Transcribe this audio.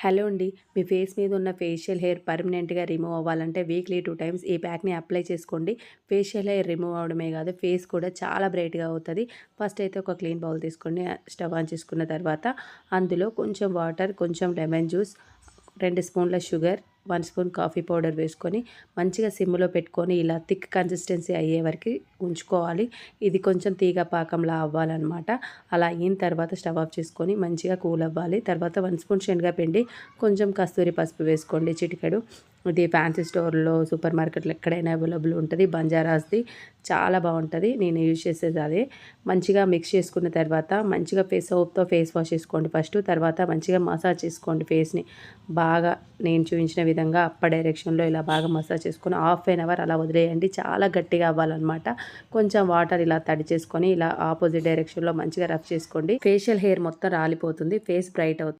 Hello అండి. మీ face మీద ఉన్న ఫేషియల్ హెయిర్ పర్మనెంట్‌గా రిమూవ్ అవ్వాలంటే వీక్లీ 2 టైమ్స్ ఈ ప్యాక్‌ని అప్లై చేసుకోండి. ఫేషియల్ హెయిర్ రిమూవ్ అవ్వడమే కాదు, ఫేస్ కూడా చాలా బ్రైట్‌గా అవుతది. ఫస్ట్ అయితే ఒక క్లీన్ బౌల్ తీసుకోండి. స్టవ్ ఆన్ చేసుకున్న తర్వాత అందులో కొంచెం వాటర్, కొంచెం లెమన్ జ్యూస్, 2 స్పూన్ల షుగర్, 1 స్పూన్ కాఫీ పౌడర్ వేసుకొని మంచిగా సిమ్‌లో పెట్టుకొని ఇలా థిక్ కన్సిస్టెన్సీ అయ్యే వరకి ఉంచుకోవాలి. ఇది కొంచెం తీగ పాకంలా అవ్వాలనమాట. అలా అయిన తర్వాత స్టవ్ ఆఫ్ చేసుకొని మంచిగా కూల్ అవ్వాలి. తర్వాత 1 స్పూన్ శనగపిండి, కొంచెం కస్తూరి పసుపు వేసుకోండి, చిటికెడు. ఇది ఫ్యాన్సీ స్టోర్‌లో, సూపర్ మార్కెట్‌లో ఎక్కడైనా అవైలబుల్ ఉంటది. బంజారాస్‌ది చాలా బావుంటది. నేను యూజ్ చేసేది అదే. మంచిగా మిక్స్ చేసుకున్న తర్వాత మంచిగా సోప్‌తో ఫేస్ వాష్ చేసుకోండి ఫస్టు. తర్వాత మంచిగా మసాజ్ చేసుకోండి ఫేస్‌ని. బాగా నేను చూపించిన విధంగా అప్పర్ డైరెక్షన్‌లో ఇలా బాగా మసాజ్ చేసుకొని హాఫ్ ఎన్ అవర్ అలా వదిలేయండి. చాలా గట్టిగా అవ్వాలనమాట. కొంచెం వాటర్ ఇలా తడి చేసుకొని ఇలా ఆపోజిట్ డైరెక్షన్‌లో మంచిగా రబ్ చేసుకోండి. ఫేషియల్ హెయిర్ మొత్తం రాలిపోతుంది. ఫేస్ బ్రైట్ అవుతుంది.